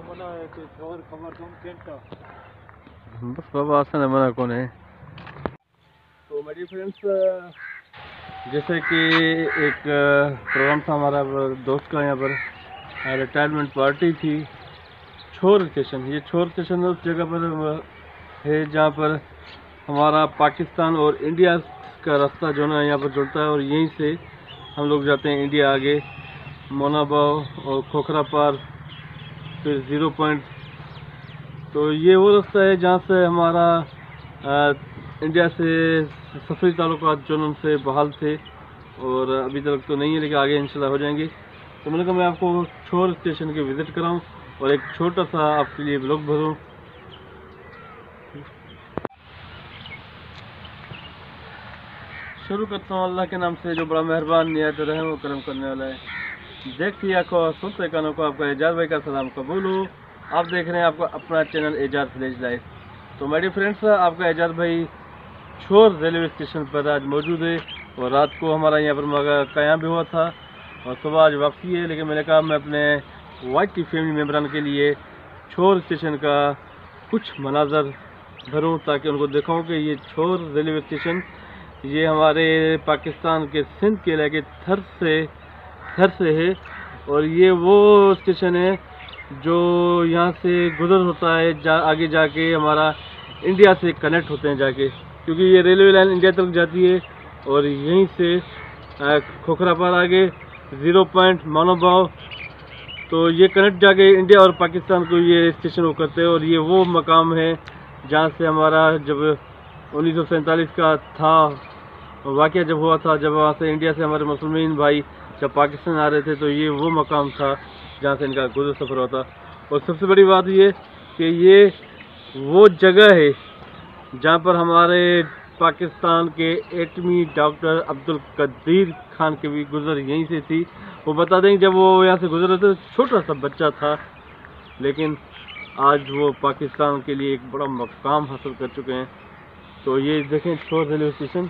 बस बाबा आसान है, मना कौन है। तो मेरी फ्रेंड्स, जैसे कि एक प्रोग्राम था हमारा दोस्त का, यहाँ पर रिटायरमंट पार्टी थी छूर स्टेशन। ये छूर स्टेशन उस जगह पर है जहाँ पर हमारा पाकिस्तान और इंडिया का रास्ता जो ना यहाँ पर जुड़ता है, और यहीं से हम लोग जाते हैं इंडिया आगे, मोनाबाव और खोखरा पार, फिर 0 पॉइंट। तो ये वो रास्ता है जहाँ से हमारा इंडिया से सफरी ताल्लुकात जो उनसे बहाल थे, और अभी तक तो नहीं है लेकिन आगे इंशाल्लाह हो जाएंगे। तो मैंने कहा मैं आपको छूर स्टेशन के विज़िट कराऊं और एक छोटा सा आपके लिए ब्लॉग भरूं। शुरू करता हूँ अल्लाह के नाम से जो बड़ा मेहरबान निहायत रहम व करम करने वाला है। देखती आंखों और सुनते कानों को आपका एजाज भाई का सलाम कबूल हो। आप देख रहे हैं आपका अपना चैनल एजाज विलेज लाइफ। तो मेरी फ्रेंड्स, आपका एजाज भाई छूर रेलवे स्टेशन पर आज मौजूद है, और रात को हमारा यहाँ पर क़याम भी हुआ था और सुबह आज वापसी है। लेकिन मैंने कहा मैं अपने वाइफ की फैमिली मेम्बरान के लिए छूर स्टेशन का कुछ मनाजर भरूँ, ताकि उनको दिखाऊँ कि ये छूर रेलवे स्टेशन ये हमारे पाकिस्तान के सिंध के इलाके थर से है, और ये वो स्टेशन है जो यहाँ से गुजर होता है आगे जाके हमारा इंडिया से कनेक्ट होते हैं जाके, क्योंकि ये रेलवे लाइन इंडिया तक जाती है, और यहीं से खोखरा पार आगे 0 पॉइंट मोनाबाव, तो ये कनेक्ट जाके इंडिया और पाकिस्तान को ये स्टेशन वो करते हैं। और ये वो मकाम है जहाँ से हमारा जब 1947 का था वाक़या जब हुआ था, जब वहाँ से इंडिया से हमारे मुसलमान भाई जब पाकिस्तान आ रहे थे, तो ये वो मकाम था जहाँ से इनका गुजर सफ़र होता। और सबसे बड़ी बात ये कि ये वो जगह है जहाँ पर हमारे पाकिस्तान के एटमी डॉक्टर अब्दुल कदीर खान के भी गुजर यहीं से थी। वो बता दें जब वो यहाँ से गुजर रहे थे छोटा सा बच्चा था, लेकिन आज वो पाकिस्तान के लिए एक बड़ा मकाम हासिल कर चुके हैं। तो ये देखें छूर रेलवे स्टेशन।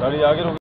गाड़ी आगे रुक।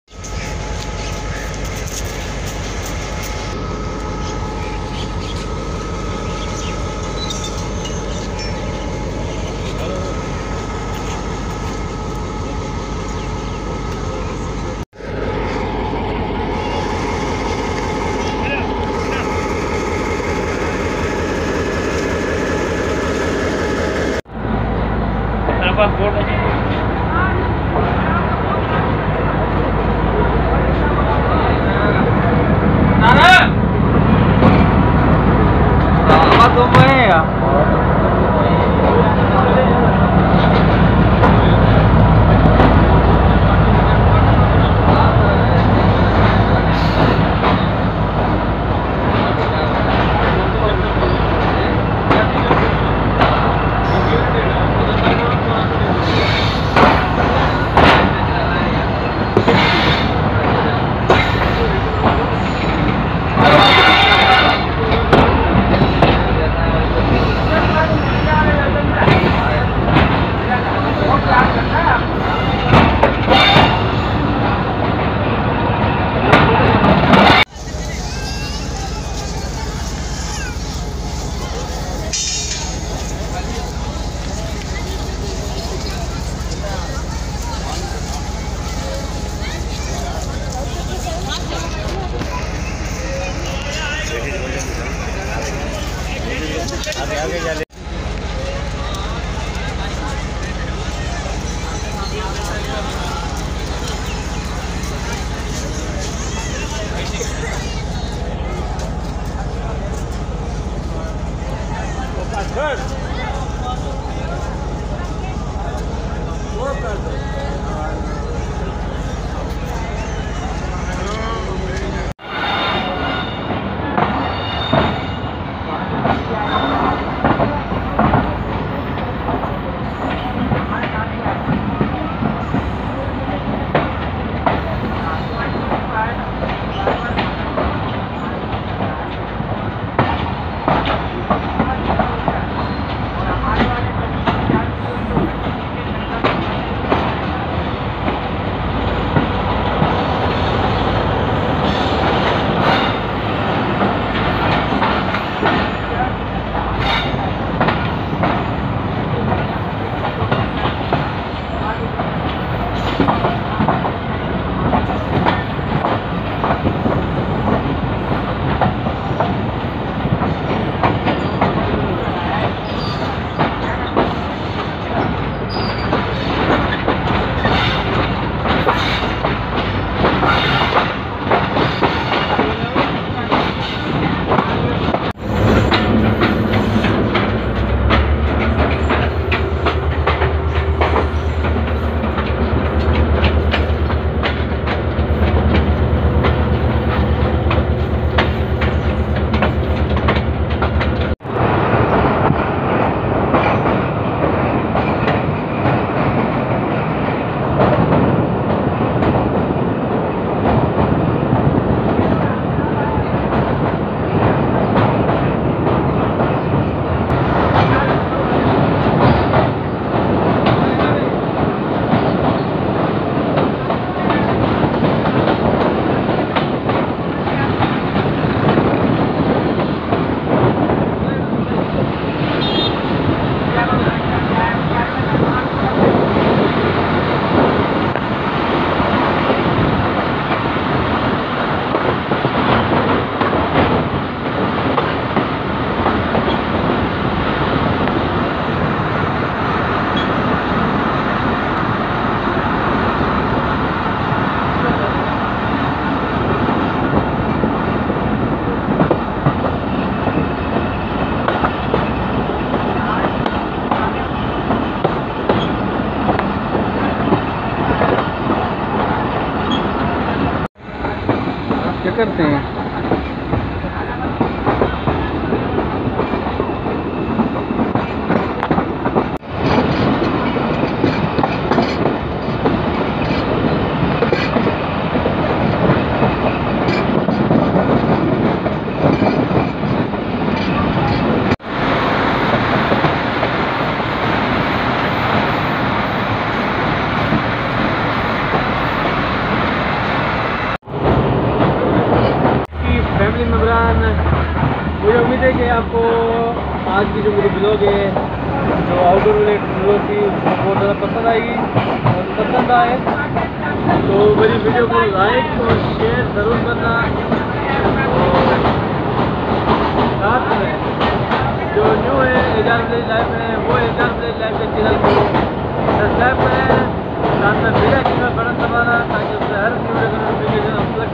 आगे जा ले। करते हैं। मुझे उम्मीद है कि आपको आज की जो मेरी ब्लॉग है जो आउटडोर रिलेटेड ब्लॉग थी बहुत ज़्यादा पसंद आएगी और पसंद आए तो मेरी वीडियो को लाइक और शेयर ज़रूर करना और साथ में जो न्यू है एजाज विलेज लाइफ है वो एजाज विलेज लाइफ के चैनल को सब्सक्राइब करें, साथ में बेल आइकन का बटन दबाना ताकि उससे हर वीडियो का नोटिफिकेशन आप तक